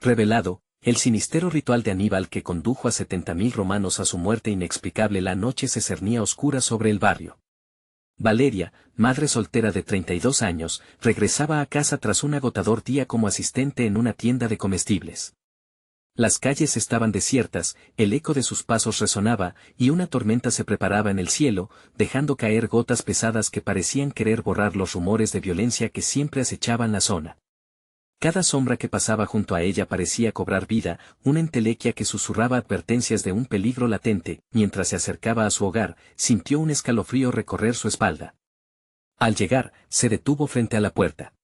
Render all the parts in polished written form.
Revelado, el siniestro ritual de Aníbal que condujo a 70.000 romanos a su muerte inexplicable. La noche se cernía oscura sobre el barrio. Valeria, madre soltera de 32 años, regresaba a casa tras un agotador día como asistente en una tienda de comestibles. Las calles estaban desiertas, el eco de sus pasos resonaba, y una tormenta se preparaba en el cielo, dejando caer gotas pesadas que parecían querer borrar los rumores de violencia que siempre acechaban la zona. Cada sombra que pasaba junto a ella parecía cobrar vida, una entelequia que susurraba advertencias de un peligro latente. Mientras se acercaba a su hogar, sintió un escalofrío recorrer su espalda. Al llegar, se detuvo frente a la puerta.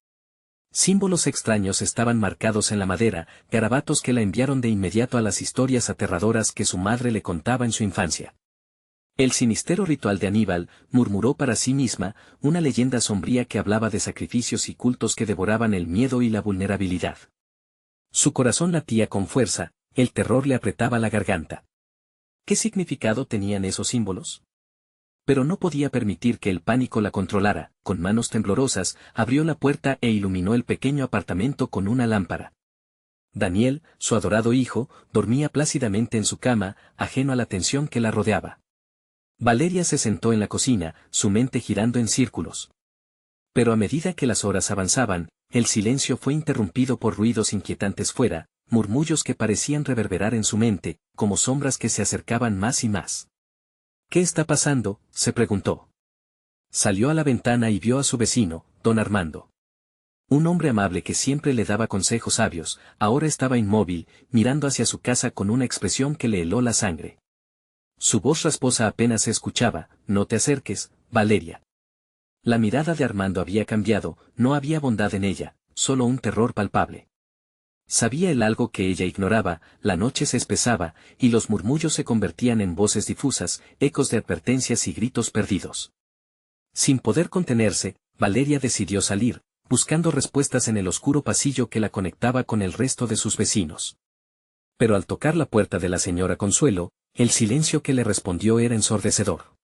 Símbolos extraños estaban marcados en la madera, garabatos que la enviaron de inmediato a las historias aterradoras que su madre le contaba en su infancia. El siniestro ritual de Aníbal, murmuró para sí misma, una leyenda sombría que hablaba de sacrificios y cultos que devoraban el miedo y la vulnerabilidad. Su corazón latía con fuerza, el terror le apretaba la garganta. ¿Qué significado tenían esos símbolos? Pero no podía permitir que el pánico la controlara. Con manos temblorosas, abrió la puerta e iluminó el pequeño apartamento con una lámpara. Daniel, su adorado hijo, dormía plácidamente en su cama, ajeno a la tensión que la rodeaba. Valeria se sentó en la cocina, su mente girando en círculos. Pero a medida que las horas avanzaban, el silencio fue interrumpido por ruidos inquietantes fuera, murmullos que parecían reverberar en su mente, como sombras que se acercaban más y más. ¿Qué está pasando?, se preguntó. Salió a la ventana y vio a su vecino, don Armando. Un hombre amable que siempre le daba consejos sabios, ahora estaba inmóvil, mirando hacia su casa con una expresión que le heló la sangre. Su voz rasposa apenas se escuchaba: «No te acerques, Valeria». La mirada de Armando había cambiado, no había bondad en ella, solo un terror palpable. Sabía él algo que ella ignoraba. La noche se espesaba, y los murmullos se convertían en voces difusas, ecos de advertencias y gritos perdidos. Sin poder contenerse, Valeria decidió salir, buscando respuestas en el oscuro pasillo que la conectaba con el resto de sus vecinos. Pero al tocar la puerta de la señora Consuelo, el silencio que le respondió era ensordecedor.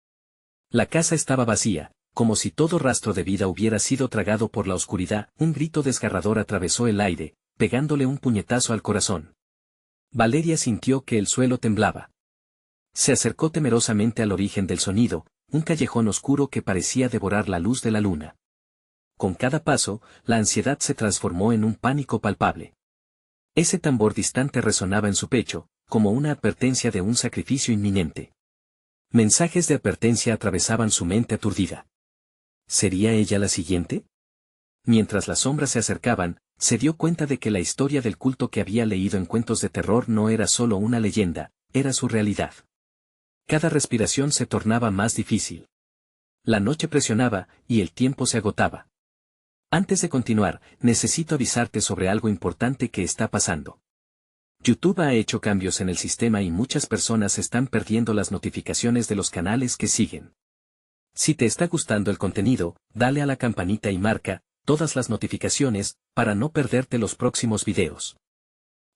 La casa estaba vacía, como si todo rastro de vida hubiera sido tragado por la oscuridad. Un grito desgarrador atravesó el aire, pegándole un puñetazo al corazón. Valeria sintió que el suelo temblaba. Se acercó temerosamente al origen del sonido, un callejón oscuro que parecía devorar la luz de la luna. Con cada paso, la ansiedad se transformó en un pánico palpable. Ese tambor distante resonaba en su pecho, como una advertencia de un sacrificio inminente. Mensajes de advertencia atravesaban su mente aturdida. ¿Sería ella la siguiente? Mientras las sombras se acercaban, se dio cuenta de que la historia del culto que había leído en cuentos de terror no era solo una leyenda, era su realidad. Cada respiración se tornaba más difícil. La noche presionaba, y el tiempo se agotaba. Antes de continuar, necesito avisarte sobre algo importante que está pasando. YouTube ha hecho cambios en el sistema y muchas personas están perdiendo las notificaciones de los canales que siguen. Si te está gustando el contenido, dale a la campanita y marca todas las notificaciones, para no perderte los próximos videos.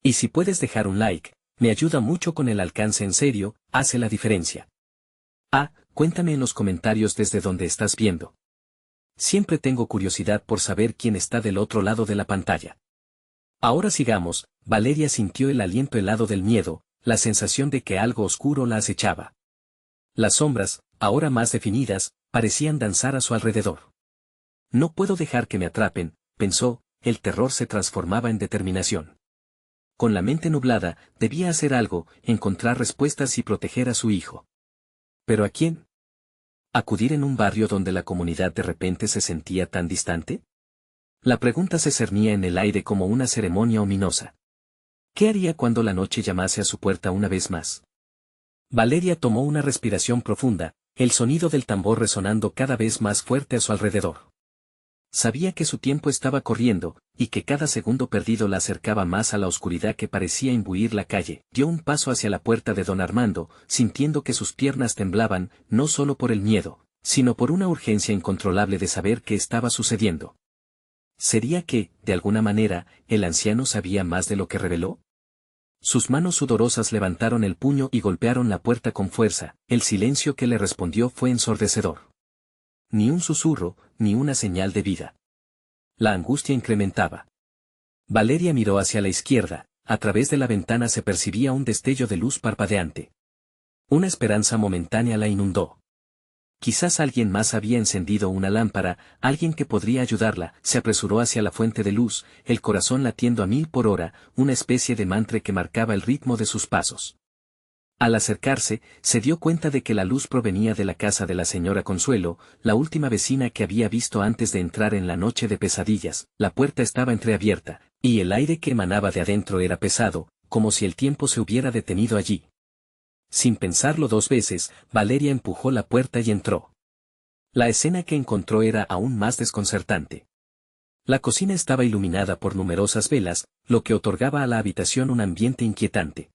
Y si puedes dejar un like, me ayuda mucho con el alcance. En serio, hace la diferencia. Cuéntame en los comentarios desde donde estás viendo. Siempre tengo curiosidad por saber quién está del otro lado de la pantalla. Ahora sigamos. Valeria sintió el aliento helado del miedo, la sensación de que algo oscuro la acechaba. Las sombras, ahora más definidas, parecían danzar a su alrededor. No puedo dejar que me atrapen, pensó. El terror se transformaba en determinación. Con la mente nublada, debía hacer algo, encontrar respuestas y proteger a su hijo. ¿Pero a quién? ¿Acudir en un barrio donde la comunidad de repente se sentía tan distante? La pregunta se cernía en el aire como una ceremonia ominosa. ¿Qué haría cuando la noche llamase a su puerta una vez más? Valeria tomó una respiración profunda, el sonido del tambor resonando cada vez más fuerte a su alrededor. Sabía que su tiempo estaba corriendo, y que cada segundo perdido la acercaba más a la oscuridad que parecía imbuir la calle. Dio un paso hacia la puerta de don Armando, sintiendo que sus piernas temblaban, no solo por el miedo, sino por una urgencia incontrolable de saber qué estaba sucediendo. ¿Sería que, de alguna manera, el anciano sabía más de lo que reveló? Sus manos sudorosas levantaron el puño y golpearon la puerta con fuerza. El silencio que le respondió fue ensordecedor. Ni un susurro, ni una señal de vida. La angustia incrementaba. Valeria miró hacia la izquierda. a través de la ventana se percibía un destello de luz parpadeante. Una esperanza momentánea la inundó. Quizás alguien más había encendido una lámpara, alguien que podría ayudarla. Se apresuró hacia la fuente de luz, el corazón latiendo a 1000 por hora, una especie de mantra que marcaba el ritmo de sus pasos. Al acercarse, se dio cuenta de que la luz provenía de la casa de la señora Consuelo, la última vecina que había visto antes de entrar en la noche de pesadillas. La puerta estaba entreabierta, y el aire que emanaba de adentro era pesado, como si el tiempo se hubiera detenido allí. Sin pensarlo 2 veces, Valeria empujó la puerta y entró. La escena que encontró era aún más desconcertante. La cocina estaba iluminada por numerosas velas, lo que otorgaba a la habitación un ambiente inquietante.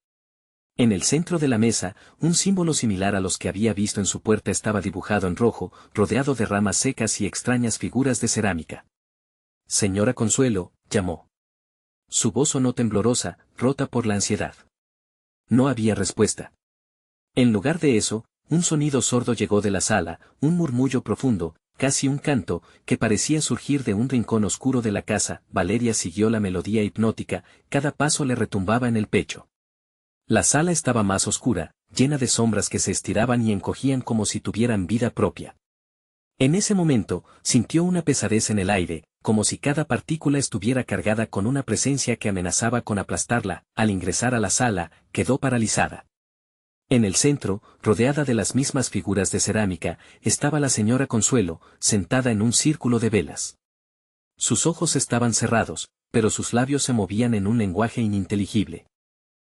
En el centro de la mesa, un símbolo similar a los que había visto en su puerta estaba dibujado en rojo, rodeado de ramas secas y extrañas figuras de cerámica. «Señora Consuelo», llamó. Su voz sonó temblorosa, rota por la ansiedad. No había respuesta. En lugar de eso, un sonido sordo llegó de la sala, un murmullo profundo, casi un canto, que parecía surgir de un rincón oscuro de la casa. Valeria siguió la melodía hipnótica, cada paso le retumbaba en el pecho. La sala estaba más oscura, llena de sombras que se estiraban y encogían como si tuvieran vida propia. En ese momento, sintió una pesadez en el aire, como si cada partícula estuviera cargada con una presencia que amenazaba con aplastarla. Al ingresar a la sala, quedó paralizada. En el centro, rodeada de las mismas figuras de cerámica, estaba la señora Consuelo, sentada en un círculo de velas. Sus ojos estaban cerrados, pero sus labios se movían en un lenguaje ininteligible.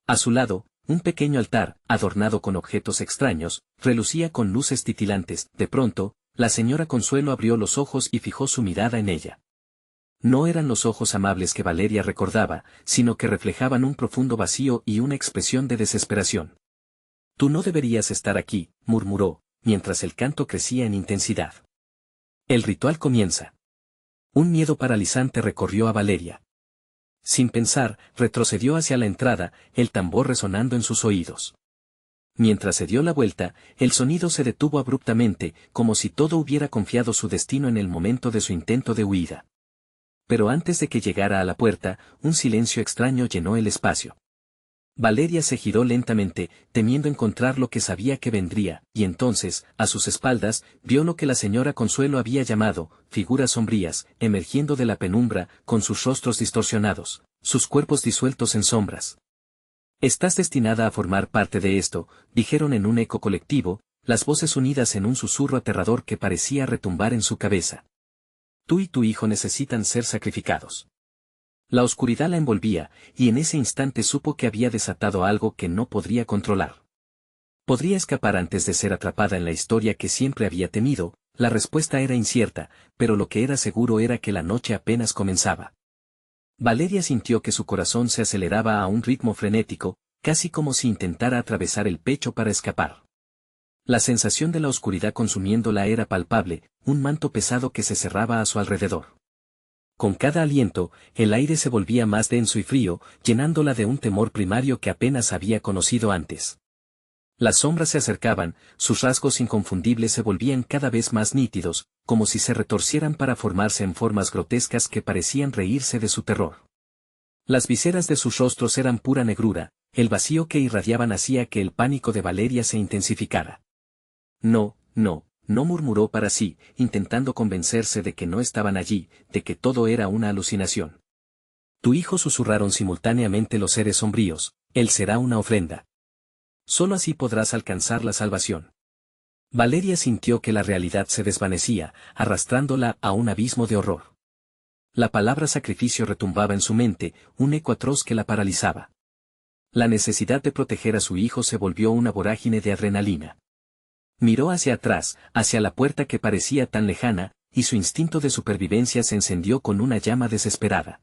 A su lado, un pequeño altar, adornado con objetos extraños, relucía con luces titilantes. De pronto, la señora Consuelo abrió los ojos y fijó su mirada en ella. No eran los ojos amables que Valeria recordaba, sino que reflejaban un profundo vacío y una expresión de desesperación. «Tú no deberías estar aquí», murmuró, mientras el canto crecía en intensidad. El ritual comienza. Un miedo paralizante recorrió a Valeria. Sin pensar, retrocedió hacia la entrada, el tambor resonando en sus oídos. Mientras se dio la vuelta, el sonido se detuvo abruptamente, como si todo hubiera confiado su destino en el momento de su intento de huida. Pero antes de que llegara a la puerta, un silencio extraño llenó el espacio. Valeria se giró lentamente, temiendo encontrar lo que sabía que vendría, y entonces, a sus espaldas, vio lo que la señora Consuelo había llamado figuras sombrías, emergiendo de la penumbra, con sus rostros distorsionados, sus cuerpos disueltos en sombras. «Estás destinada a formar parte de esto», dijeron en un eco colectivo, las voces unidas en un susurro aterrador que parecía retumbar en su cabeza. «Tú y tu hijo necesitan ser sacrificados». La oscuridad la envolvía, y en ese instante supo que había desatado algo que no podría controlar. ¿Podría escapar antes de ser atrapada en la historia que siempre había temido? La respuesta era incierta, pero lo que era seguro era que la noche apenas comenzaba. Valeria sintió que su corazón se aceleraba a un ritmo frenético, casi como si intentara atravesar el pecho para escapar. La sensación de la oscuridad consumiéndola era palpable, un manto pesado que se cerraba a su alrededor. Con cada aliento, el aire se volvía más denso y frío, llenándola de un temor primario que apenas había conocido antes. Las sombras se acercaban, sus rasgos inconfundibles se volvían cada vez más nítidos, como si se retorcieran para formarse en formas grotescas que parecían reírse de su terror. Las viseras de sus rostros eran pura negrura, el vacío que irradiaban hacía que el pánico de Valeria se intensificara. «No, no», no murmuró para sí, intentando convencerse de que no estaban allí, de que todo era una alucinación. «Tu hijo», susurraron simultáneamente los seres sombríos, «él será una ofrenda. Solo así podrás alcanzar la salvación». Valeria sintió que la realidad se desvanecía, arrastrándola a un abismo de horror. La palabra sacrificio retumbaba en su mente, un eco atroz que la paralizaba. La necesidad de proteger a su hijo se volvió una vorágine de adrenalina. Miró hacia atrás, hacia la puerta que parecía tan lejana, y su instinto de supervivencia se encendió con una llama desesperada.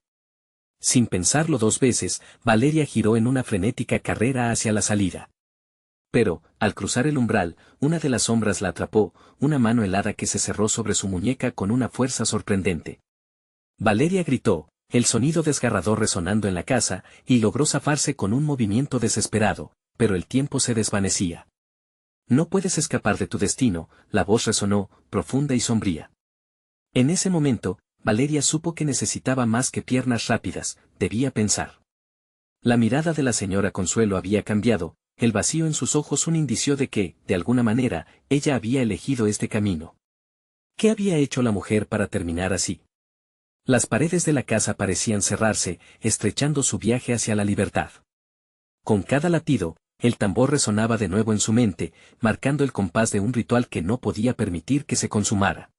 Sin pensarlo 2 veces, Valeria giró en una frenética carrera hacia la salida. Pero, al cruzar el umbral, una de las sombras la atrapó, una mano helada que se cerró sobre su muñeca con una fuerza sorprendente. Valeria gritó, el sonido desgarrador resonando en la casa, y logró zafarse con un movimiento desesperado, pero el tiempo se desvanecía. «No puedes escapar de tu destino», la voz resonó, profunda y sombría. En ese momento, Valeria supo que necesitaba más que piernas rápidas, debía pensar. La mirada de la señora Consuelo había cambiado, el vacío en sus ojos un indicio de que, de alguna manera, ella había elegido este camino. ¿Qué había hecho la mujer para terminar así? Las paredes de la casa parecían cerrarse, estrechando su viaje hacia la libertad. Con cada latido, el tambor resonaba de nuevo en su mente, marcando el compás de un ritual que no podía permitir que se consumara.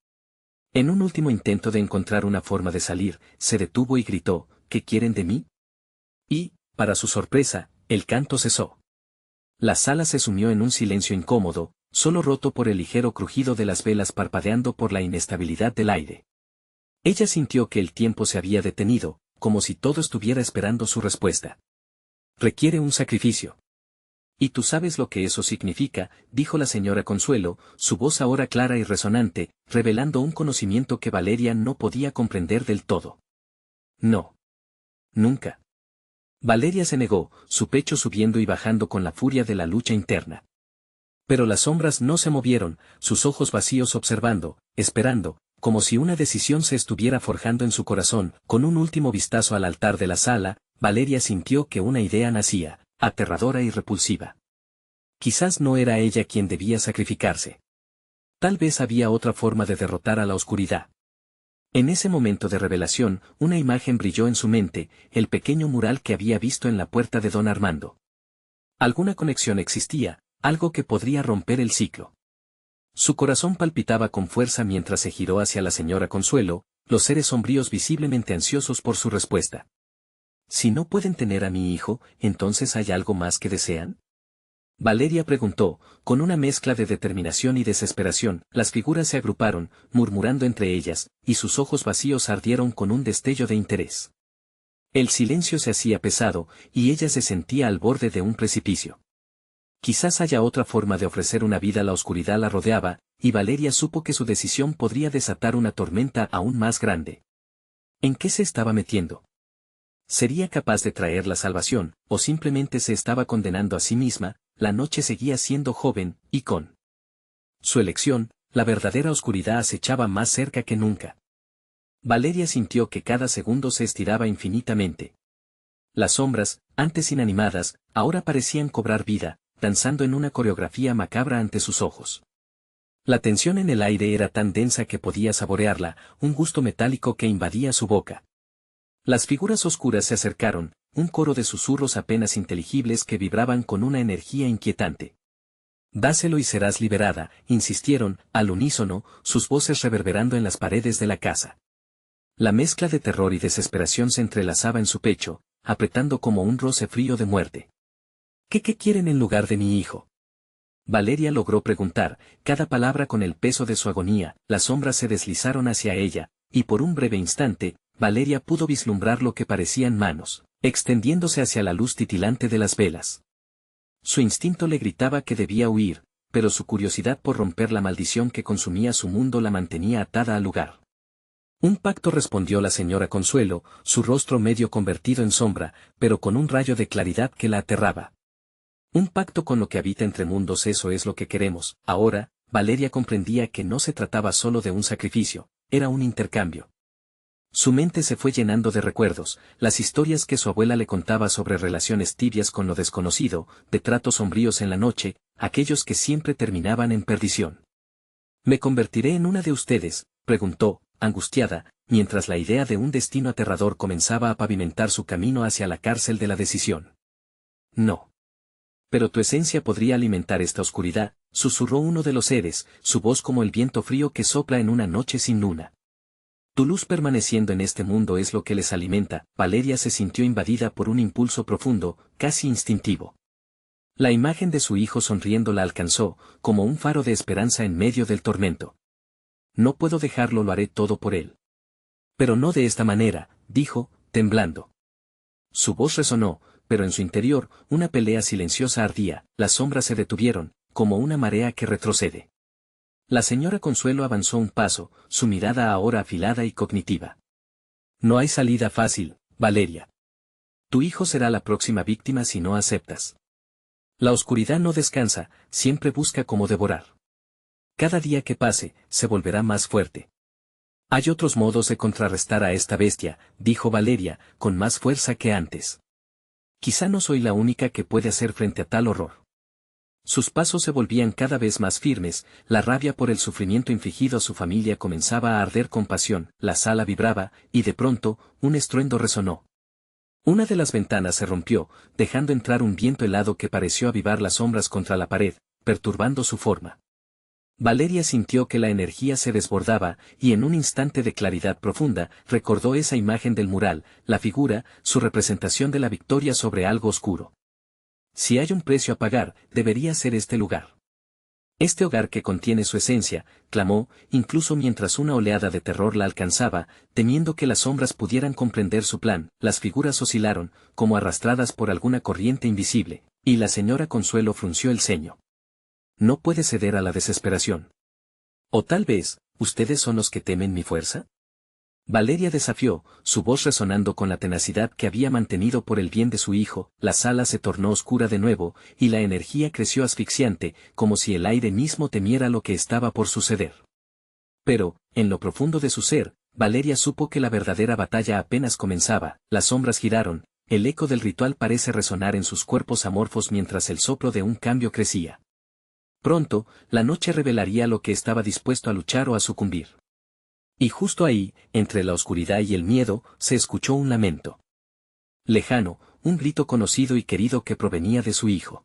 En un último intento de encontrar una forma de salir, se detuvo y gritó, ¿qué quieren de mí? Y, para su sorpresa, el canto cesó. La sala se sumió en un silencio incómodo, solo roto por el ligero crujido de las velas parpadeando por la inestabilidad del aire. Ella sintió que el tiempo se había detenido, como si todo estuviera esperando su respuesta. Requiere un sacrificio. Y tú sabes lo que eso significa, dijo la señora Consuelo, su voz ahora clara y resonante, revelando un conocimiento que Valeria no podía comprender del todo. No. Nunca. Valeria se negó, su pecho subiendo y bajando con la furia de la lucha interna. Pero las sombras no se movieron, sus ojos vacíos observando, esperando, como si una decisión se estuviera forjando en su corazón. Con un último vistazo al altar de la sala, Valeria sintió que una idea nacía, aterradora y repulsiva. Quizás no era ella quien debía sacrificarse. Tal vez había otra forma de derrotar a la oscuridad. En ese momento de revelación, una imagen brilló en su mente, el pequeño mural que había visto en la puerta de don Armando. Alguna conexión existía, algo que podría romper el ciclo. Su corazón palpitaba con fuerza mientras se giró hacia la señora Consuelo, los seres sombríos visiblemente ansiosos por su respuesta. Si no pueden tener a mi hijo, ¿entonces hay algo más que desean? Valeria preguntó, con una mezcla de determinación y desesperación. Las figuras se agruparon, murmurando entre ellas, y sus ojos vacíos ardieron con un destello de interés. El silencio se hacía pesado, y ella se sentía al borde de un precipicio. Quizás haya otra forma de ofrecer una vida. La oscuridad la rodeaba, y Valeria supo que su decisión podría desatar una tormenta aún más grande. ¿En qué se estaba metiendo? ¿Sería capaz de traer la salvación, o simplemente se estaba condenando a sí misma? La noche seguía siendo joven, y con su elección, la verdadera oscuridad acechaba más cerca que nunca. Valeria sintió que cada segundo se estiraba infinitamente. Las sombras, antes inanimadas, ahora parecían cobrar vida, danzando en una coreografía macabra ante sus ojos. La tensión en el aire era tan densa que podía saborearla, un gusto metálico que invadía su boca. Las figuras oscuras se acercaron, un coro de susurros apenas inteligibles que vibraban con una energía inquietante. Dáselo y serás liberada, insistieron, al unísono, sus voces reverberando en las paredes de la casa. La mezcla de terror y desesperación se entrelazaba en su pecho, apretando como un roce frío de muerte. ¿Qué quieren en lugar de mi hijo? Valeria logró preguntar, cada palabra con el peso de su agonía. Las sombras se deslizaron hacia ella, y por un breve instante, Valeria pudo vislumbrar lo que parecían manos, extendiéndose hacia la luz titilante de las velas. Su instinto le gritaba que debía huir, pero su curiosidad por romper la maldición que consumía su mundo la mantenía atada al lugar. Un pacto, respondió la señora Consuelo, su rostro medio convertido en sombra, pero con un rayo de claridad que la aterraba. Un pacto con lo que habita entre mundos, eso es lo que queremos. Ahora, Valeria comprendía que no se trataba solo de un sacrificio, era un intercambio. Su mente se fue llenando de recuerdos, las historias que su abuela le contaba sobre relaciones tibias con lo desconocido, de tratos sombríos en la noche, aquellos que siempre terminaban en perdición. ¿Me convertiré en una de ustedes?, preguntó, angustiada, mientras la idea de un destino aterrador comenzaba a pavimentar su camino hacia la cárcel de la decisión. No. Pero tu esencia podría alimentar esta oscuridad, susurró uno de los seres, su voz como el viento frío que sopla en una noche sin luna. Tu luz permaneciendo en este mundo es lo que les alimenta. Valeria se sintió invadida por un impulso profundo, casi instintivo. La imagen de su hijo sonriendo la alcanzó, como un faro de esperanza en medio del tormento. No puedo dejarlo, lo haré todo por él. Pero no de esta manera, dijo, temblando. Su voz resonó, pero en su interior, una pelea silenciosa ardía. Las sombras se detuvieron, como una marea que retrocede. La señora Consuelo avanzó un paso, su mirada ahora afilada y cognitiva. No hay salida fácil, Valeria. Tu hijo será la próxima víctima si no aceptas. La oscuridad no descansa, siempre busca cómo devorar. Cada día que pase, se volverá más fuerte. Hay otros modos de contrarrestar a esta bestia, dijo Valeria, con más fuerza que antes. Quizá no soy la única que puede hacer frente a tal horror. Sus pasos se volvían cada vez más firmes, la rabia por el sufrimiento infligido a su familia comenzaba a arder con pasión, la sala vibraba, y de pronto, un estruendo resonó. Una de las ventanas se rompió, dejando entrar un viento helado que pareció avivar las sombras contra la pared, perturbando su forma. Valeria sintió que la energía se desbordaba, y en un instante de claridad profunda, recordó esa imagen del mural, la figura, su representación de la victoria sobre algo oscuro. Si hay un precio a pagar, debería ser este lugar. Este hogar que contiene su esencia, clamó, incluso mientras una oleada de terror la alcanzaba, temiendo que las sombras pudieran comprender su plan, las figuras oscilaron, como arrastradas por alguna corriente invisible, y la señora Consuelo frunció el ceño. No puede ceder a la desesperación. O tal vez, ¿ustedes son los que temen mi fuerza? Valeria desafió, su voz resonando con la tenacidad que había mantenido por el bien de su hijo, la sala se tornó oscura de nuevo, y la energía creció asfixiante, como si el aire mismo temiera lo que estaba por suceder. Pero, en lo profundo de su ser, Valeria supo que la verdadera batalla apenas comenzaba, las sombras giraron, el eco del ritual parece resonar en sus cuerpos amorfos mientras el soplo de un cambio crecía. Pronto, la noche revelaría lo que estaba dispuesto a luchar o a sucumbir. Y justo ahí, entre la oscuridad y el miedo, se escuchó un lamento. Lejano, un grito conocido y querido que provenía de su hijo.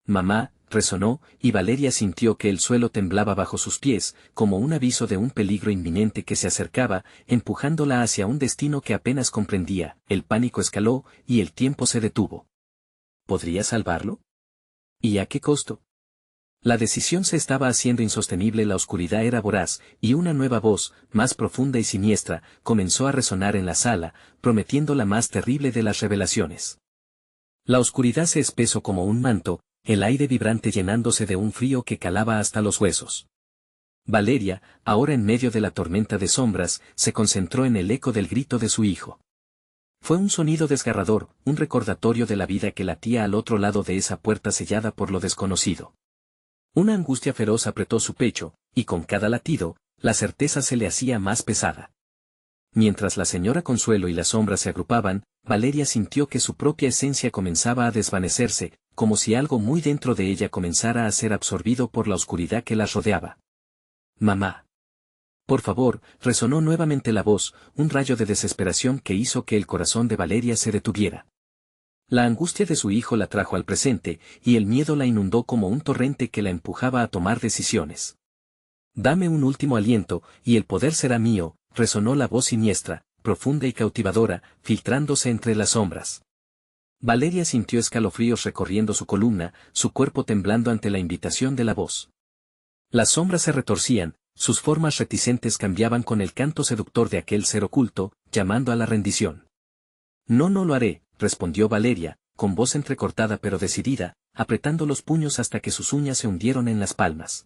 Mamá, resonó, y Valeria sintió que el suelo temblaba bajo sus pies, como un aviso de un peligro inminente que se acercaba, empujándola hacia un destino que apenas comprendía. El pánico escaló, y el tiempo se detuvo. ¿Podría salvarlo? ¿Y a qué costo? La decisión se estaba haciendo insostenible, la oscuridad era voraz, y una nueva voz, más profunda y siniestra, comenzó a resonar en la sala, prometiendo la más terrible de las revelaciones. La oscuridad se espesó como un manto, el aire vibrante llenándose de un frío que calaba hasta los huesos. Valeria, ahora en medio de la tormenta de sombras, se concentró en el eco del grito de su hijo. Fue un sonido desgarrador, un recordatorio de la vida que latía al otro lado de esa puerta sellada por lo desconocido. Una angustia feroz apretó su pecho, y con cada latido, la certeza se le hacía más pesada. Mientras la señora Consuelo y las sombras se agrupaban, Valeria sintió que su propia esencia comenzaba a desvanecerse, como si algo muy dentro de ella comenzara a ser absorbido por la oscuridad que las rodeaba. «Mamá. Por favor», resonó nuevamente la voz, un rayo de desesperación que hizo que el corazón de Valeria se detuviera. La angustia de su hijo la trajo al presente, y el miedo la inundó como un torrente que la empujaba a tomar decisiones. «Dame un último aliento, y el poder será mío», resonó la voz siniestra, profunda y cautivadora, filtrándose entre las sombras. Valeria sintió escalofríos recorriendo su columna, su cuerpo temblando ante la invitación de la voz. Las sombras se retorcían, sus formas reticentes cambiaban con el canto seductor de aquel ser oculto, llamando a la rendición. «No, no lo haré», respondió Valeria, con voz entrecortada pero decidida, apretando los puños hasta que sus uñas se hundieron en las palmas.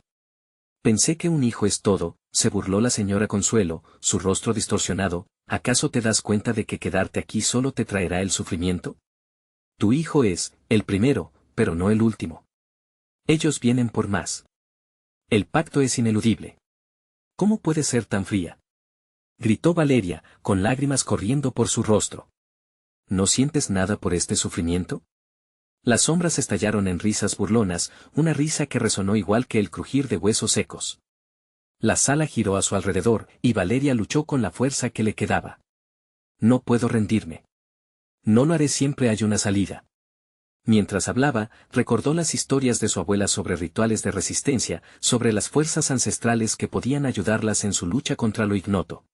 «Pensé que un hijo es todo», se burló la señora Consuelo, su rostro distorsionado. «¿Acaso te das cuenta de que quedarte aquí solo te traerá el sufrimiento? Tu hijo es, el primero, pero no el último. Ellos vienen por más. El pacto es ineludible. ¿Cómo puedes ser tan fría?», gritó Valeria, con lágrimas corriendo por su rostro. «¿No sientes nada por este sufrimiento?». Las sombras estallaron en risas burlonas, una risa que resonó igual que el crujir de huesos secos. La sala giró a su alrededor, y Valeria luchó con la fuerza que le quedaba. «No puedo rendirme. No lo haré, siempre hay una salida». Mientras hablaba, recordó las historias de su abuela sobre rituales de resistencia, sobre las fuerzas ancestrales que podían ayudarlas en su lucha contra lo ignoto.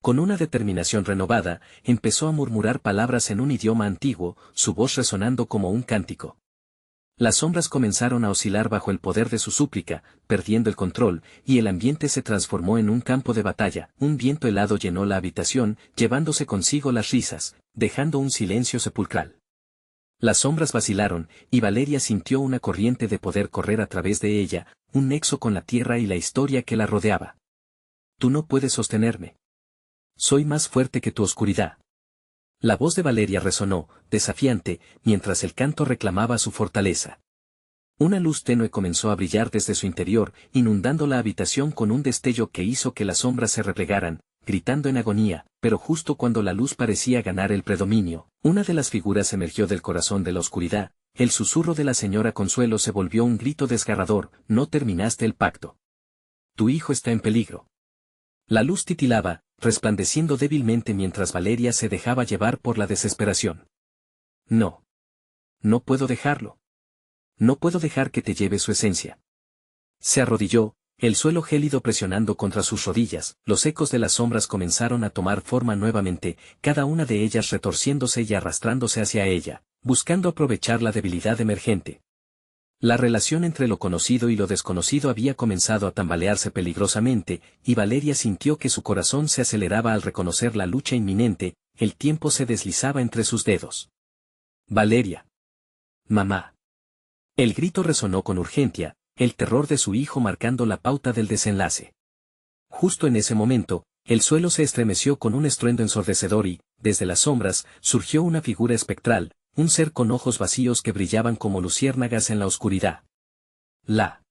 Con una determinación renovada, empezó a murmurar palabras en un idioma antiguo, su voz resonando como un cántico. Las sombras comenzaron a oscilar bajo el poder de su súplica, perdiendo el control, y el ambiente se transformó en un campo de batalla. Un viento helado llenó la habitación, llevándose consigo las risas, dejando un silencio sepulcral. Las sombras vacilaron, y Valeria sintió una corriente de poder correr a través de ella, un nexo con la tierra y la historia que la rodeaba. «Tú no puedes sostenerme. Soy más fuerte que tu oscuridad». La voz de Valeria resonó, desafiante, mientras el canto reclamaba su fortaleza. Una luz tenue comenzó a brillar desde su interior, inundando la habitación con un destello que hizo que las sombras se replegaran, gritando en agonía, pero justo cuando la luz parecía ganar el predominio, una de las figuras emergió del corazón de la oscuridad. El susurro de la señora Consuelo se volvió un grito desgarrador: no terminaste el pacto. Tu hijo está en peligro. La luz titilaba, resplandeciendo débilmente mientras Valeria se dejaba llevar por la desesperación. No. No puedo dejarlo. No puedo dejar que te lleve su esencia. Se arrodilló, el suelo gélido presionando contra sus rodillas. Los ecos de las sombras comenzaron a tomar forma nuevamente, cada una de ellas retorciéndose y arrastrándose hacia ella, buscando aprovechar la debilidad emergente. La relación entre lo conocido y lo desconocido había comenzado a tambalearse peligrosamente, y Valeria sintió que su corazón se aceleraba al reconocer la lucha inminente. El tiempo se deslizaba entre sus dedos. Valeria. Mamá. El grito resonó con urgencia, el terror de su hijo marcando la pauta del desenlace. Justo en ese momento, el suelo se estremeció con un estruendo ensordecedor y, desde las sombras, surgió una figura espectral, un ser con ojos vacíos que brillaban como luciérnagas en la oscuridad. La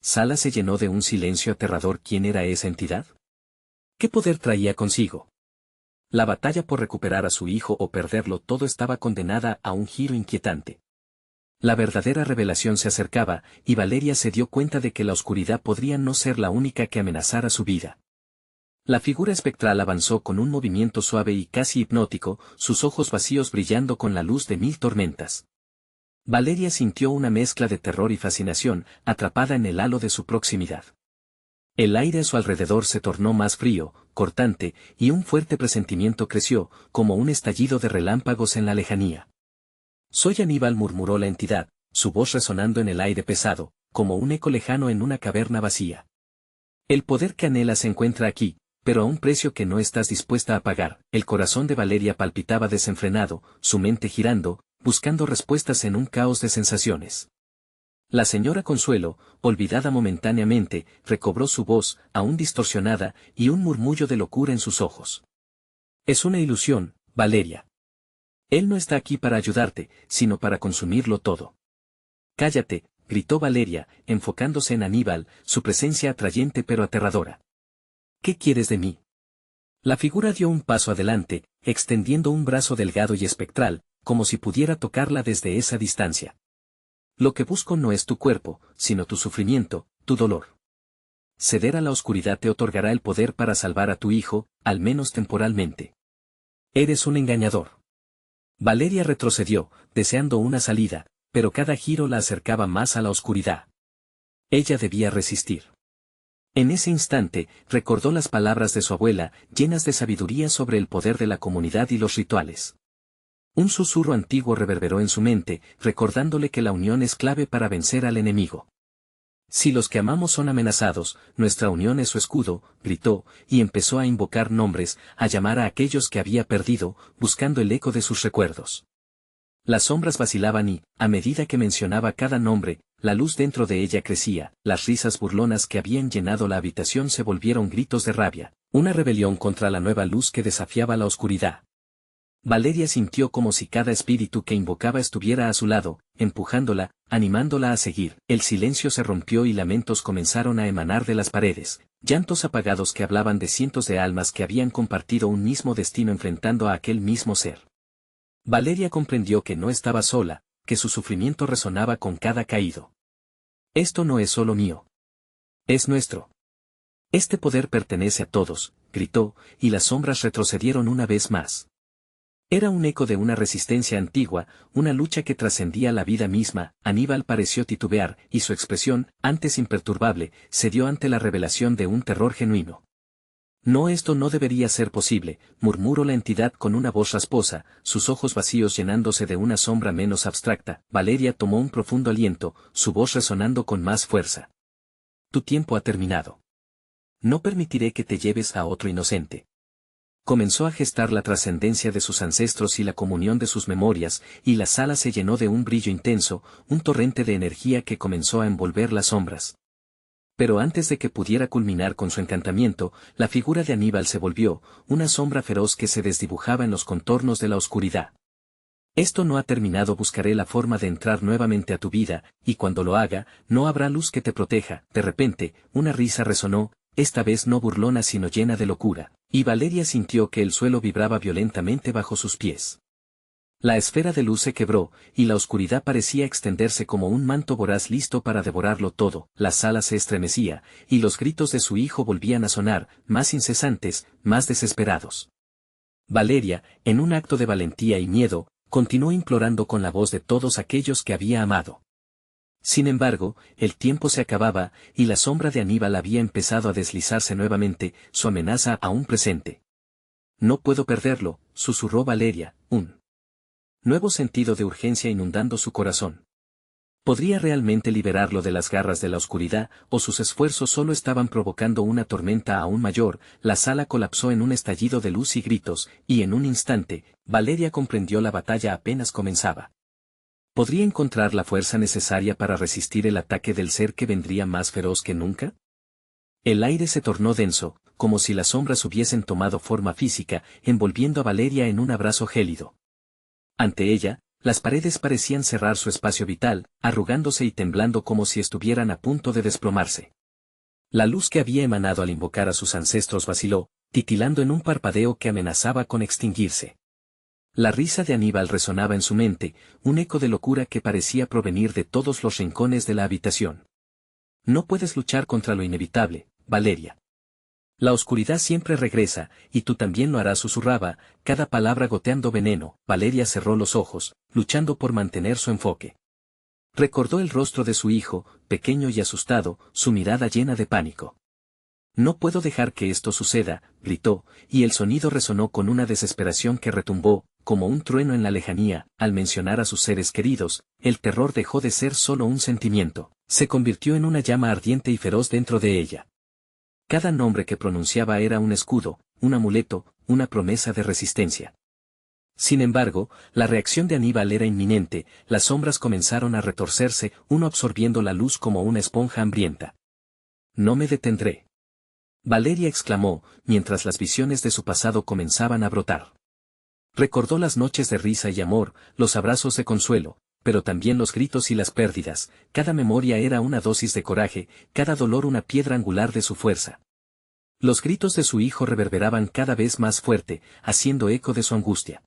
sala se llenó de un silencio aterrador. ¿Quién era esa entidad? ¿Qué poder traía consigo? La batalla por recuperar a su hijo o perderlo todo estaba condenada a un giro inquietante. La verdadera revelación se acercaba, y Valeria se dio cuenta de que la oscuridad podría no ser la única que amenazara su vida. La figura espectral avanzó con un movimiento suave y casi hipnótico, sus ojos vacíos brillando con la luz de mil tormentas. Valeria sintió una mezcla de terror y fascinación, atrapada en el halo de su proximidad. El aire a su alrededor se tornó más frío, cortante, y un fuerte presentimiento creció, como un estallido de relámpagos en la lejanía. Soy Aníbal, murmuró la entidad, su voz resonando en el aire pesado, como un eco lejano en una caverna vacía. El poder que anhelas se encuentra aquí, pero a un precio que no estás dispuesta a pagar. El corazón de Valeria palpitaba desenfrenado, su mente girando, buscando respuestas en un caos de sensaciones. La señora Consuelo, olvidada momentáneamente, recobró su voz, aún distorsionada, y un murmullo de locura en sus ojos. Es una ilusión, Valeria. Él no está aquí para ayudarte, sino para consumirlo todo. Cállate, gritó Valeria, enfocándose en Aníbal, su presencia atrayente pero aterradora. ¿Qué quieres de mí? La figura dio un paso adelante, extendiendo un brazo delgado y espectral, como si pudiera tocarla desde esa distancia. Lo que busco no es tu cuerpo, sino tu sufrimiento, tu dolor. Ceder a la oscuridad te otorgará el poder para salvar a tu hijo, al menos temporalmente. Eres un engañador. Valeria retrocedió, deseando una salida, pero cada giro la acercaba más a la oscuridad. Ella debía resistir. En ese instante, recordó las palabras de su abuela, llenas de sabiduría sobre el poder de la comunidad y los rituales. Un susurro antiguo reverberó en su mente, recordándole que la unión es clave para vencer al enemigo. Si los que amamos son amenazados, nuestra unión es su escudo, gritó, y empezó a invocar nombres, a llamar a aquellos que había perdido, buscando el eco de sus recuerdos. Las sombras vacilaban y, a medida que mencionaba cada nombre, la luz dentro de ella crecía. Las risas burlonas que habían llenado la habitación se volvieron gritos de rabia, una rebelión contra la nueva luz que desafiaba la oscuridad. Valeria sintió como si cada espíritu que invocaba estuviera a su lado, empujándola, animándola a seguir. El silencio se rompió y lamentos comenzaron a emanar de las paredes, llantos apagados que hablaban de cientos de almas que habían compartido un mismo destino enfrentando a aquel mismo ser. Valeria comprendió que no estaba sola, que su sufrimiento resonaba con cada caído. Esto no es solo mío. Es nuestro. Este poder pertenece a todos, gritó, y las sombras retrocedieron una vez más. Era un eco de una resistencia antigua, una lucha que trascendía la vida misma. Aníbal pareció titubear, y su expresión, antes imperturbable, cedió ante la revelación de un terror genuino. No, esto no debería ser posible, murmuró la entidad con una voz rasposa, sus ojos vacíos llenándose de una sombra menos abstracta. Valeria tomó un profundo aliento, su voz resonando con más fuerza. Tu tiempo ha terminado. No permitiré que te lleves a otro inocente. Comenzó a gestar la trascendencia de sus ancestros y la comunión de sus memorias, y la sala se llenó de un brillo intenso, un torrente de energía que comenzó a envolver las sombras. Pero antes de que pudiera culminar con su encantamiento, la figura de Aníbal se volvió, una sombra feroz que se desdibujaba en los contornos de la oscuridad. Esto no ha terminado, buscaré la forma de entrar nuevamente a tu vida, y cuando lo haga, no habrá luz que te proteja. De repente, una risa resonó, esta vez no burlona sino llena de locura, y Valeria sintió que el suelo vibraba violentamente bajo sus pies. La esfera de luz se quebró, y la oscuridad parecía extenderse como un manto voraz listo para devorarlo todo. La sala se estremecía, y los gritos de su hijo volvían a sonar, más incesantes, más desesperados. Valeria, en un acto de valentía y miedo, continuó implorando con la voz de todos aquellos que había amado. Sin embargo, el tiempo se acababa, y la sombra de Aníbal había empezado a deslizarse nuevamente, su amenaza aún presente. No puedo perderlo, susurró Valeria, un nuevo sentido de urgencia inundando su corazón. ¿Podría realmente liberarlo de las garras de la oscuridad, o sus esfuerzos solo estaban provocando una tormenta aún mayor? La sala colapsó en un estallido de luz y gritos, y en un instante, Valeria comprendió la batalla apenas comenzaba. ¿Podría encontrar la fuerza necesaria para resistir el ataque del ser que vendría más feroz que nunca? El aire se tornó denso, como si las sombras hubiesen tomado forma física, envolviendo a Valeria en un abrazo gélido. Ante ella, las paredes parecían cerrar su espacio vital, arrugándose y temblando como si estuvieran a punto de desplomarse. La luz que había emanado al invocar a sus ancestros vaciló, titilando en un parpadeo que amenazaba con extinguirse. La risa de Aníbal resonaba en su mente, un eco de locura que parecía provenir de todos los rincones de la habitación. No puedes luchar contra lo inevitable, Valeria. La oscuridad siempre regresa, y tú también lo harás, susurraba, cada palabra goteando veneno. Valeria cerró los ojos, luchando por mantener su enfoque. Recordó el rostro de su hijo, pequeño y asustado, su mirada llena de pánico. No puedo dejar que esto suceda, gritó, y el sonido resonó con una desesperación que retumbó, como un trueno en la lejanía. Al mencionar a sus seres queridos, el terror dejó de ser solo un sentimiento, se convirtió en una llama ardiente y feroz dentro de ella. Cada nombre que pronunciaba era un escudo, un amuleto, una promesa de resistencia. Sin embargo, la reacción de Aníbal era inminente, las sombras comenzaron a retorcerse, uno absorbiendo la luz como una esponja hambrienta. No me detendré. Valeria exclamó, mientras las visiones de su pasado comenzaban a brotar. Recordó las noches de risa y amor, los abrazos de consuelo, pero también los gritos y las pérdidas. Cada memoria era una dosis de coraje, cada dolor una piedra angular de su fuerza. Los gritos de su hijo reverberaban cada vez más fuerte, haciendo eco de su angustia.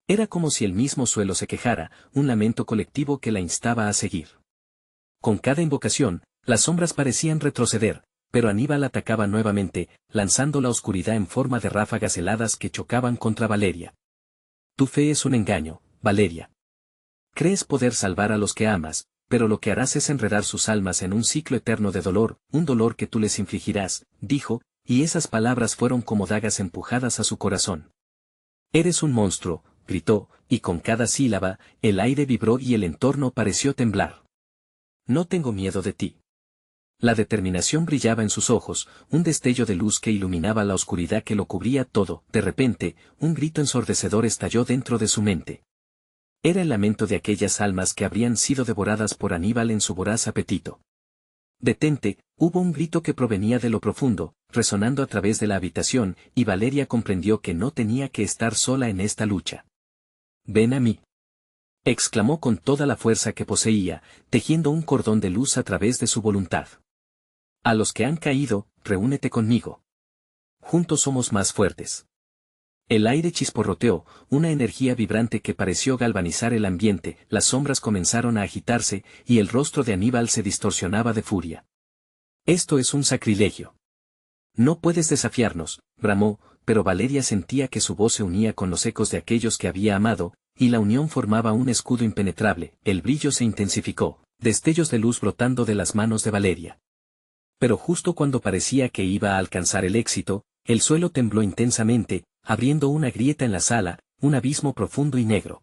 Era como si el mismo suelo se quejara, un lamento colectivo que la instaba a seguir. Con cada invocación, las sombras parecían retroceder, pero Aníbal atacaba nuevamente, lanzando la oscuridad en forma de ráfagas heladas que chocaban contra Valeria. Tu fe es un engaño, Valeria. Crees poder salvar a los que amas, pero lo que harás es enredar sus almas en un ciclo eterno de dolor, un dolor que tú les infligirás, dijo, y esas palabras fueron como dagas empujadas a su corazón. Eres un monstruo, gritó, y con cada sílaba, el aire vibró y el entorno pareció temblar. No tengo miedo de ti. La determinación brillaba en sus ojos, un destello de luz que iluminaba la oscuridad que lo cubría todo. De repente, un grito ensordecedor estalló dentro de su mente. Era el lamento de aquellas almas que habrían sido devoradas por Aníbal en su voraz apetito. Detente, hubo un grito que provenía de lo profundo, resonando a través de la habitación, y Valeria comprendió que no tenía que estar sola en esta lucha. Ven a mí. Exclamó con toda la fuerza que poseía, tejiendo un cordón de luz a través de su voluntad. A los que han caído, reúnete conmigo. Juntos somos más fuertes. El aire chisporroteó, una energía vibrante que pareció galvanizar el ambiente, las sombras comenzaron a agitarse, y el rostro de Aníbal se distorsionaba de furia. Esto es un sacrilegio. No puedes desafiarnos, bramó, pero Valeria sentía que su voz se unía con los ecos de aquellos que había amado, y la unión formaba un escudo impenetrable. El brillo se intensificó, destellos de luz brotando de las manos de Valeria. Pero justo cuando parecía que iba a alcanzar el éxito, el suelo tembló intensamente, abriendo una grieta en la sala, un abismo profundo y negro.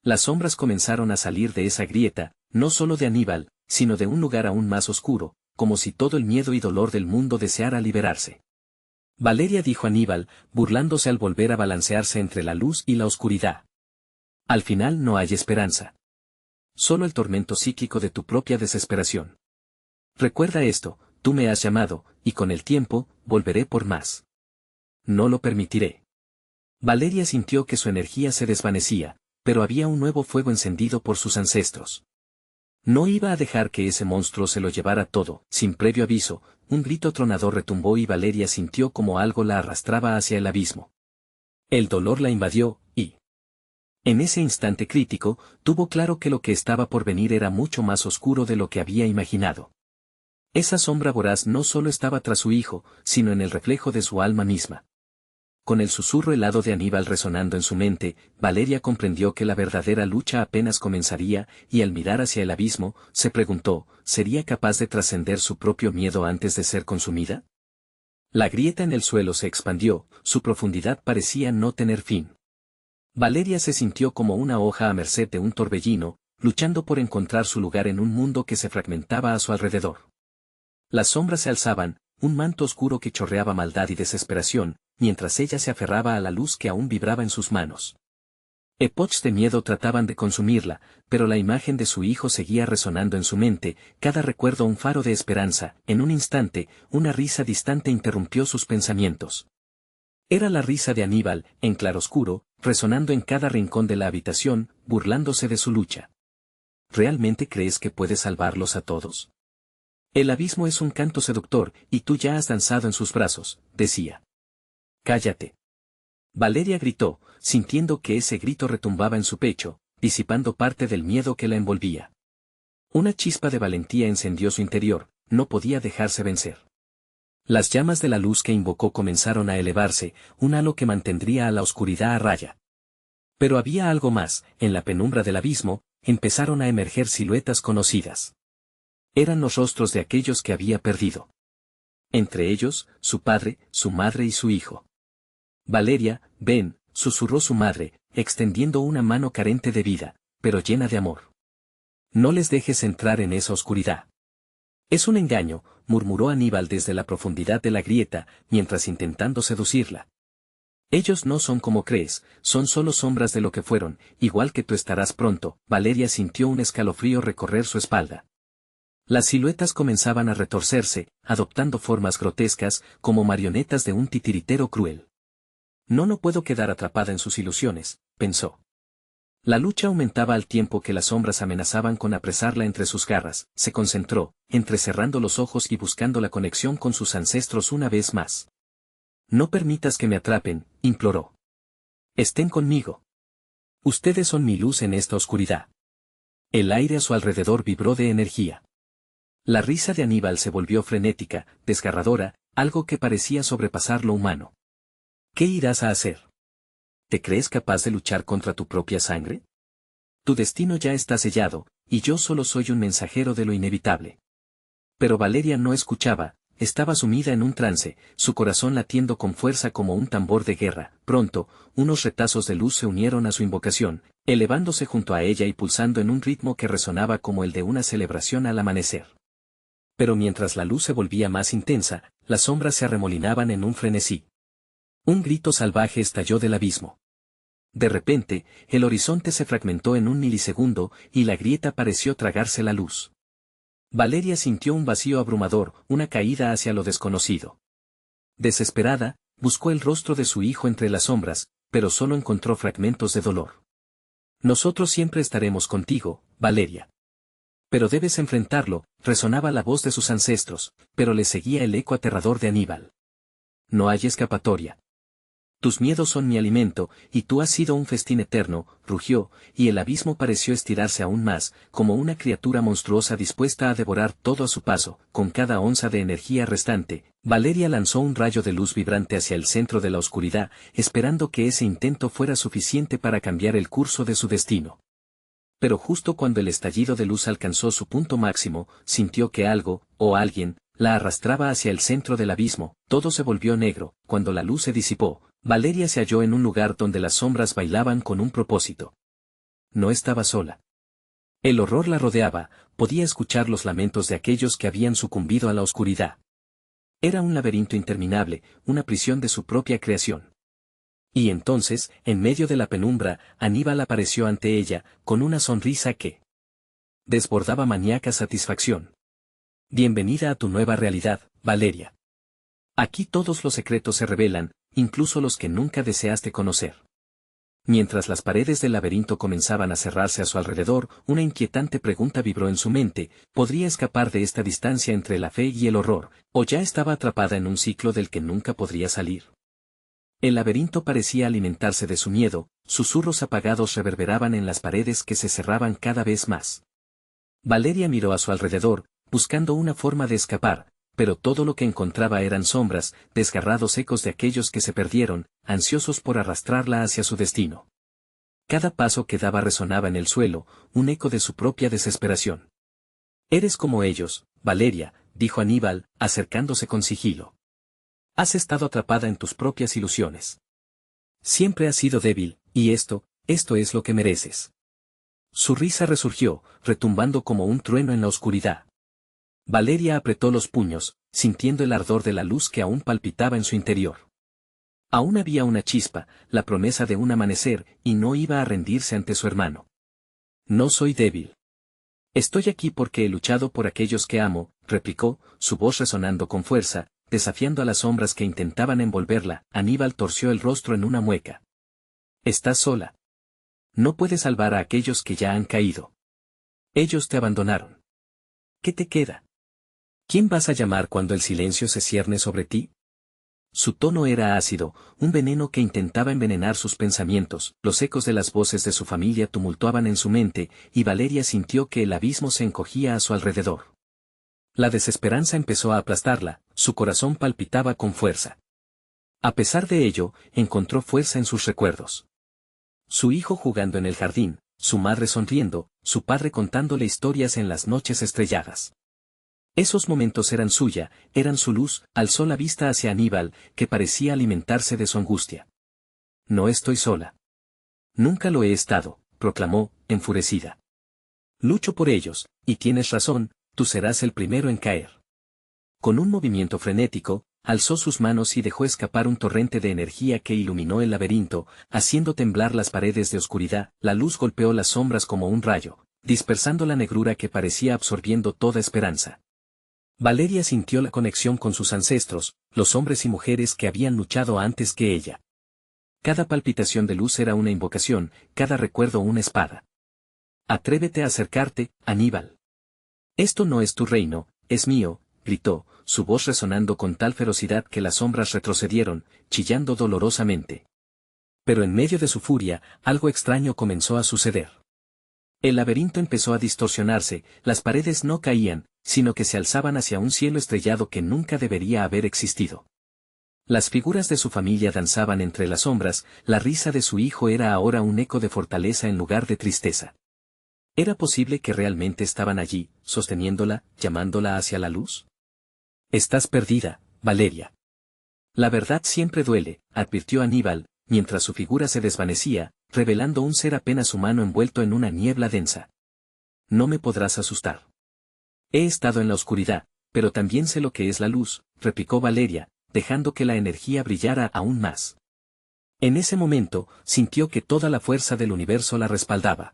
Las sombras comenzaron a salir de esa grieta, no solo de Aníbal, sino de un lugar aún más oscuro, como si todo el miedo y dolor del mundo deseara liberarse. Valeria, dijo Aníbal, burlándose al volver a balancearse entre la luz y la oscuridad. Al final no hay esperanza. Solo el tormento cíclico de tu propia desesperación. Recuerda esto, tú me has llamado, y con el tiempo, volveré por más. No lo permitiré. Valeria sintió que su energía se desvanecía, pero había un nuevo fuego encendido por sus ancestros. No iba a dejar que ese monstruo se lo llevara todo. Sin previo aviso, un grito tronador retumbó y Valeria sintió como algo la arrastraba hacia el abismo. El dolor la invadió, y en ese instante crítico, tuvo claro que lo que estaba por venir era mucho más oscuro de lo que había imaginado. Esa sombra voraz no solo estaba tras su hijo, sino en el reflejo de su alma misma. Con el susurro helado de Aníbal resonando en su mente, Valeria comprendió que la verdadera lucha apenas comenzaría, y al mirar hacia el abismo, se preguntó, ¿sería capaz de trascender su propio miedo antes de ser consumida? La grieta en el suelo se expandió, su profundidad parecía no tener fin. Valeria se sintió como una hoja a merced de un torbellino, luchando por encontrar su lugar en un mundo que se fragmentaba a su alrededor. Las sombras se alzaban, un manto oscuro que chorreaba maldad y desesperación, mientras ella se aferraba a la luz que aún vibraba en sus manos. Epochs de miedo trataban de consumirla, pero la imagen de su hijo seguía resonando en su mente, cada recuerdo un faro de esperanza. En un instante, una risa distante interrumpió sus pensamientos. Era la risa de Aníbal, en claroscuro, resonando en cada rincón de la habitación, burlándose de su lucha. ¿Realmente crees que puedes salvarlos a todos? El abismo es un canto seductor, y tú ya has danzado en sus brazos, decía. Cállate. Valeria gritó, sintiendo que ese grito retumbaba en su pecho, disipando parte del miedo que la envolvía. Una chispa de valentía encendió su interior, no podía dejarse vencer. Las llamas de la luz que invocó comenzaron a elevarse, un halo que mantendría a la oscuridad a raya. Pero había algo más, en la penumbra del abismo, empezaron a emerger siluetas conocidas. Eran los rostros de aquellos que había perdido. Entre ellos, su padre, su madre y su hijo. Valeria, ven, susurró su madre, extendiendo una mano carente de vida, pero llena de amor. No les dejes entrar en esa oscuridad. Es un engaño, murmuró Aníbal desde la profundidad de la grieta, mientras intentando seducirla. Ellos no son como crees, son solo sombras de lo que fueron, igual que tú estarás pronto. Valeria sintió un escalofrío recorrer su espalda. Las siluetas comenzaban a retorcerse, adoptando formas grotescas, como marionetas de un titiritero cruel. No puedo quedar atrapada en sus ilusiones, pensó. La lucha aumentaba al tiempo que las sombras amenazaban con apresarla entre sus garras. Se concentró, entrecerrando los ojos y buscando la conexión con sus ancestros una vez más. No permitas que me atrapen, imploró. Estén conmigo. Ustedes son mi luz en esta oscuridad. El aire a su alrededor vibró de energía. La risa de Aníbal se volvió frenética, desgarradora, algo que parecía sobrepasar lo humano. ¿Qué irás a hacer? ¿Te crees capaz de luchar contra tu propia sangre? Tu destino ya está sellado, y yo solo soy un mensajero de lo inevitable. Pero Valeria no escuchaba, estaba sumida en un trance, su corazón latiendo con fuerza como un tambor de guerra. Pronto, unos retazos de luz se unieron a su invocación, elevándose junto a ella y pulsando en un ritmo que resonaba como el de una celebración al amanecer. Pero mientras la luz se volvía más intensa, las sombras se arremolinaban en un frenesí. Un grito salvaje estalló del abismo. De repente, el horizonte se fragmentó en un milisegundo, y la grieta pareció tragarse la luz. Valeria sintió un vacío abrumador, una caída hacia lo desconocido. Desesperada, buscó el rostro de su hijo entre las sombras, pero solo encontró fragmentos de dolor. Nosotros siempre estaremos contigo, Valeria. Pero debes enfrentarlo, resonaba la voz de sus ancestros, pero le seguía el eco aterrador de Aníbal. No hay escapatoria. Tus miedos son mi alimento, y tú has sido un festín eterno, rugió, y el abismo pareció estirarse aún más, como una criatura monstruosa dispuesta a devorar todo a su paso. Con cada onza de energía restante, Valeria lanzó un rayo de luz vibrante hacia el centro de la oscuridad, esperando que ese intento fuera suficiente para cambiar el curso de su destino. Pero justo cuando el estallido de luz alcanzó su punto máximo, sintió que algo, o alguien, la arrastraba hacia el centro del abismo. Todo se volvió negro. Cuando la luz se disipó, Valeria se halló en un lugar donde las sombras bailaban con un propósito. No estaba sola. El horror la rodeaba, podía escuchar los lamentos de aquellos que habían sucumbido a la oscuridad. Era un laberinto interminable, una prisión de su propia creación. Y entonces, en medio de la penumbra, Aníbal apareció ante ella, con una sonrisa que desbordaba maníaca satisfacción. Bienvenida a tu nueva realidad, Valeria. Aquí todos los secretos se revelan, incluso los que nunca deseaste conocer. Mientras las paredes del laberinto comenzaban a cerrarse a su alrededor, una inquietante pregunta vibró en su mente: ¿podría escapar de esta distancia entre la fe y el horror, o ya estaba atrapada en un ciclo del que nunca podría salir? El laberinto parecía alimentarse de su miedo, susurros apagados reverberaban en las paredes que se cerraban cada vez más. Valeria miró a su alrededor, buscando una forma de escapar, pero todo lo que encontraba eran sombras, desgarrados ecos de aquellos que se perdieron, ansiosos por arrastrarla hacia su destino. Cada paso que daba resonaba en el suelo, un eco de su propia desesperación. «Eres como ellos, Valeria», dijo Aníbal, acercándose con sigilo. «Has estado atrapada en tus propias ilusiones. Siempre has sido débil, y esto es lo que mereces». Su risa resurgió, retumbando como un trueno en la oscuridad. Valeria apretó los puños, sintiendo el ardor de la luz que aún palpitaba en su interior. Aún había una chispa, la promesa de un amanecer, y no iba a rendirse ante su hermano. «No soy débil. Estoy aquí porque he luchado por aquellos que amo», replicó, su voz resonando con fuerza, desafiando a las sombras que intentaban envolverla. Aníbal torció el rostro en una mueca. «Estás sola. No puedes salvar a aquellos que ya han caído. Ellos te abandonaron. ¿Qué te queda? ¿Quién vas a llamar cuando el silencio se cierne sobre ti?». Su tono era ácido, un veneno que intentaba envenenar sus pensamientos. Los ecos de las voces de su familia tumultuaban en su mente, y Valeria sintió que el abismo se encogía a su alrededor. La desesperanza empezó a aplastarla, su corazón palpitaba con fuerza. A pesar de ello, encontró fuerza en sus recuerdos. Su hijo jugando en el jardín, su madre sonriendo, su padre contándole historias en las noches estrelladas. Esos momentos eran suya, eran su luz. Alzó la vista hacia Aníbal, que parecía alimentarse de su angustia. «No estoy sola. Nunca lo he estado», proclamó, enfurecida. «Lucho por ellos, y tienes razón, tú serás el primero en caer». Con un movimiento frenético, alzó sus manos y dejó escapar un torrente de energía que iluminó el laberinto, haciendo temblar las paredes de oscuridad. La luz golpeó las sombras como un rayo, dispersando la negrura que parecía absorbiendo toda esperanza. Valeria sintió la conexión con sus ancestros, los hombres y mujeres que habían luchado antes que ella. Cada palpitación de luz era una invocación, cada recuerdo una espada. «Atrévete a acercarte, Aníbal. Esto no es tu reino, es mío», gritó, su voz resonando con tal ferocidad que las sombras retrocedieron, chillando dolorosamente. Pero en medio de su furia, algo extraño comenzó a suceder. El laberinto empezó a distorsionarse, las paredes no caían, sino que se alzaban hacia un cielo estrellado que nunca debería haber existido. Las figuras de su familia danzaban entre las sombras, la risa de su hijo era ahora un eco de fortaleza en lugar de tristeza. ¿Era posible que realmente estaban allí, sosteniéndola, llamándola hacia la luz? «Estás perdida, Valeria. La verdad siempre duele», advirtió Aníbal, mientras su figura se desvanecía, revelando un ser apenas humano envuelto en una niebla densa. «No me podrás asustar. He estado en la oscuridad, pero también sé lo que es la luz», replicó Valeria, dejando que la energía brillara aún más. En ese momento, sintió que toda la fuerza del universo la respaldaba.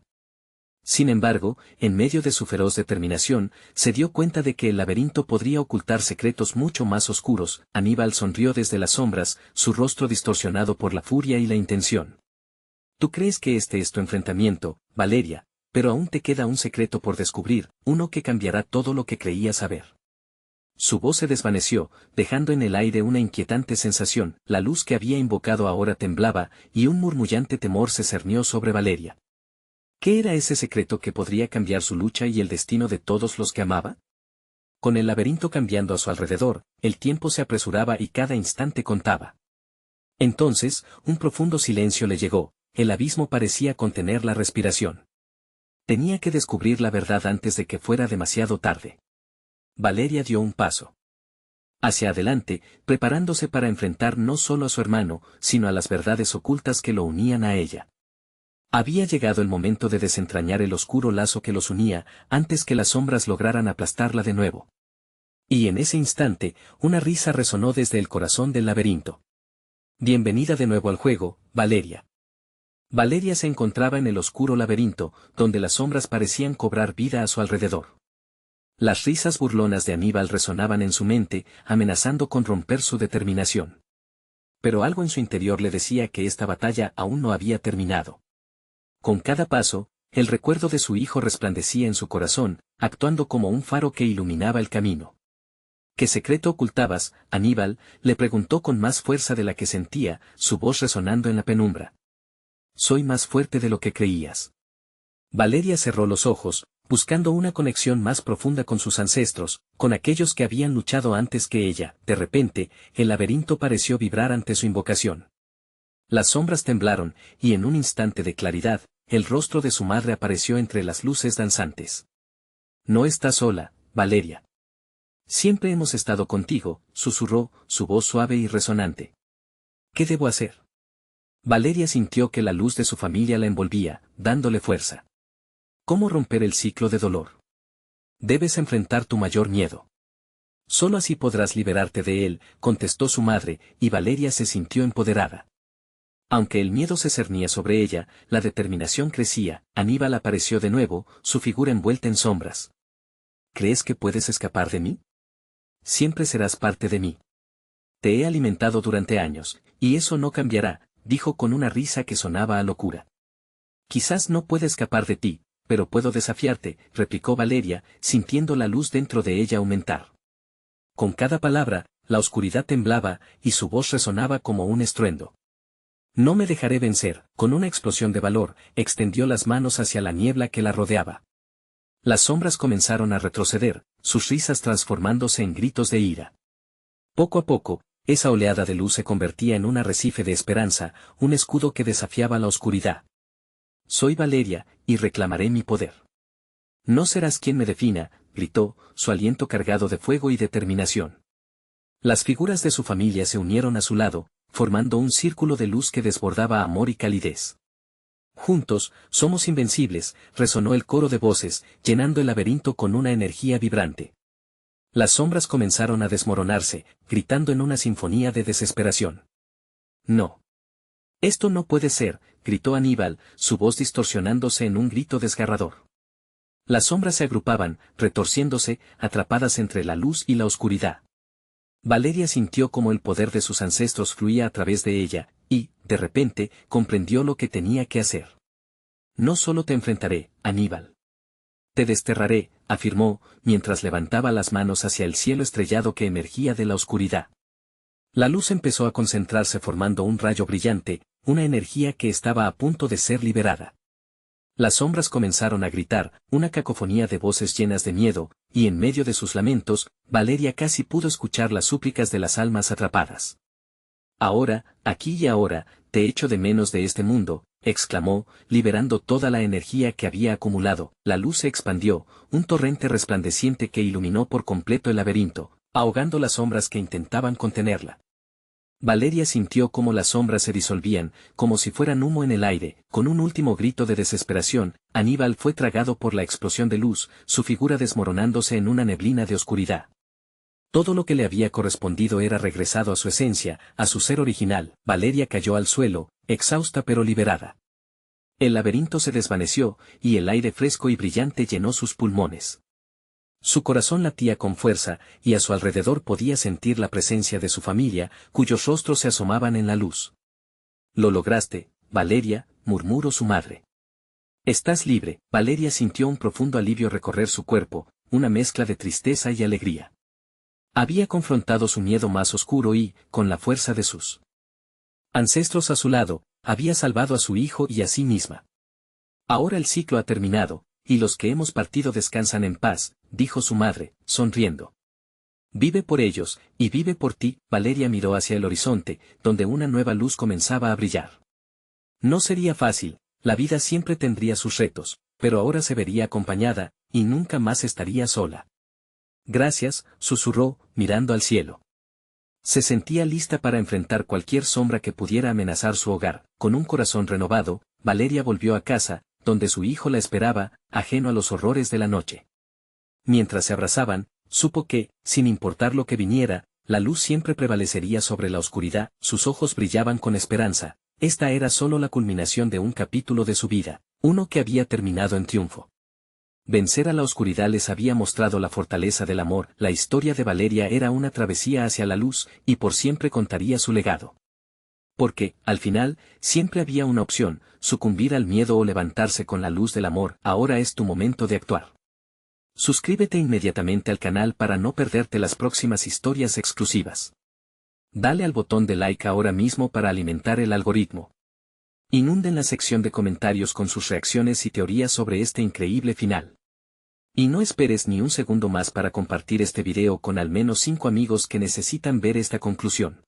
Sin embargo, en medio de su feroz determinación, se dio cuenta de que el laberinto podría ocultar secretos mucho más oscuros. Aníbal sonrió desde las sombras, su rostro distorsionado por la furia y la intención. «Tú crees que este es tu enfrentamiento, Valeria, pero aún te queda un secreto por descubrir, uno que cambiará todo lo que creías saber». Su voz se desvaneció, dejando en el aire una inquietante sensación. La luz que había invocado ahora temblaba, y un murmullante temor se cernió sobre Valeria. ¿Qué era ese secreto que podría cambiar su lucha y el destino de todos los que amaba? Con el laberinto cambiando a su alrededor, el tiempo se apresuraba y cada instante contaba. Entonces, un profundo silencio le llegó, el abismo parecía contener la respiración. Tenía que descubrir la verdad antes de que fuera demasiado tarde. Valeria dio un paso hacia adelante, preparándose para enfrentar no solo a su hermano, sino a las verdades ocultas que lo unían a ella. Había llegado el momento de desentrañar el oscuro lazo que los unía, antes que las sombras lograran aplastarla de nuevo. Y en ese instante, una risa resonó desde el corazón del laberinto. «Bienvenida de nuevo al juego, Valeria». Valeria se encontraba en el oscuro laberinto, donde las sombras parecían cobrar vida a su alrededor. Las risas burlonas de Aníbal resonaban en su mente, amenazando con romper su determinación. pero algo en su interior le decía que esta batalla aún no había terminado. Con cada paso, el recuerdo de su hijo resplandecía en su corazón, actuando como un faro que iluminaba el camino. ¿Qué secreto ocultabas, Aníbal?, le preguntó con más fuerza de la que sentía, su voz resonando en la penumbra. Soy más fuerte de lo que creías. Valeria cerró los ojos, buscando una conexión más profunda con sus ancestros, con aquellos que habían luchado antes que ella. De repente, el laberinto pareció vibrar ante su invocación. Las sombras temblaron, y en un instante de claridad, el rostro de su madre apareció entre las luces danzantes. No estás sola, Valeria. Siempre hemos estado contigo, susurró, su voz suave y resonante. ¿Qué debo hacer? Valeria sintió que la luz de su familia la envolvía, dándole fuerza. ¿Cómo romper el ciclo de dolor? Debes enfrentar tu mayor miedo. Solo así podrás liberarte de él, contestó su madre, y Valeria se sintió empoderada. Aunque el miedo se cernía sobre ella, la determinación crecía. Aníbal apareció de nuevo, su figura envuelta en sombras. ¿Crees que puedes escapar de mí? Siempre serás parte de mí. Te he alimentado durante años, y eso no cambiará, dijo con una risa que sonaba a locura. Quizás no pueda escapar de ti, pero puedo desafiarte, replicó Valeria, sintiendo la luz dentro de ella aumentar. Con cada palabra, la oscuridad temblaba, y su voz resonaba como un estruendo. No me dejaré vencer. Con una explosión de valor, extendió las manos hacia la niebla que la rodeaba. Las sombras comenzaron a retroceder, sus risas transformándose en gritos de ira. Poco a poco, esa oleada de luz se convertía en un arrecife de esperanza, un escudo que desafiaba la oscuridad. Soy Valeria, y reclamaré mi poder. No serás quien me defina, gritó, su aliento cargado de fuego y determinación. Las figuras de su familia se unieron a su lado, formando un círculo de luz que desbordaba amor y calidez. Juntos, somos invencibles, resonó el coro de voces, llenando el laberinto con una energía vibrante. Las sombras comenzaron a desmoronarse, gritando en una sinfonía de desesperación. No. Esto no puede ser, gritó Aníbal, su voz distorsionándose en un grito desgarrador. Las sombras se agrupaban, retorciéndose, atrapadas entre la luz y la oscuridad. Valeria sintió como el poder de sus ancestros fluía a través de ella, y, de repente, comprendió lo que tenía que hacer. No solo te enfrentaré, Aníbal. Te desterraré, afirmó, mientras levantaba las manos hacia el cielo estrellado que emergía de la oscuridad. La luz empezó a concentrarse formando un rayo brillante, una energía que estaba a punto de ser liberada. Las sombras comenzaron a gritar, una cacofonía de voces llenas de miedo, y en medio de sus lamentos, Valeria casi pudo escuchar las súplicas de las almas atrapadas. Ahora, aquí y ahora, te echo de menos de este mundo, exclamó, liberando toda la energía que había acumulado. La luz se expandió, un torrente resplandeciente que iluminó por completo el laberinto, ahogando las sombras que intentaban contenerla. Valeria sintió cómo las sombras se disolvían, como si fueran humo en el aire. Con un último grito de desesperación, Aníbal fue tragado por la explosión de luz, su figura desmoronándose en una neblina de oscuridad. Todo lo que le había correspondido era regresado a su esencia, a su ser original. Valeria cayó al suelo, exhausta pero liberada. El laberinto se desvaneció, y el aire fresco y brillante llenó sus pulmones. Su corazón latía con fuerza, y a su alrededor podía sentir la presencia de su familia, cuyos rostros se asomaban en la luz. Lo lograste, Valeria, murmuró su madre. Estás libre. Valeria sintió un profundo alivio recorrer su cuerpo, una mezcla de tristeza y alegría. Había confrontado su miedo más oscuro y, con la fuerza de sus ancestros a su lado, había salvado a su hijo y a sí misma. Ahora el ciclo ha terminado, y los que hemos partido descansan en paz, dijo su madre, sonriendo. Vive por ellos, y vive por ti. Valeria miró hacia el horizonte, donde una nueva luz comenzaba a brillar. No sería fácil, la vida siempre tendría sus retos, pero ahora se vería acompañada, y nunca más estaría sola. Gracias, susurró, mirando al cielo. Se sentía lista para enfrentar cualquier sombra que pudiera amenazar su hogar. Con un corazón renovado, Valeria volvió a casa, donde su hijo la esperaba, ajeno a los horrores de la noche. Mientras se abrazaban, supo que, sin importar lo que viniera, la luz siempre prevalecería sobre la oscuridad. Sus ojos brillaban con esperanza. Esta era solo la culminación de un capítulo de su vida, uno que había terminado en triunfo. Vencer a la oscuridad les había mostrado la fortaleza del amor. La historia de Valeria era una travesía hacia la luz, y por siempre contaría su legado. Porque, al final, siempre había una opción, sucumbir al miedo o levantarse con la luz del amor. Ahora es tu momento de actuar. Suscríbete inmediatamente al canal para no perderte las próximas historias exclusivas. Dale al botón de like ahora mismo para alimentar el algoritmo. Inunden la sección de comentarios con sus reacciones y teorías sobre este increíble final. Y no esperes ni un segundo más para compartir este video con al menos 5 amigos que necesitan ver esta conclusión.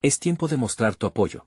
Es tiempo de mostrar tu apoyo.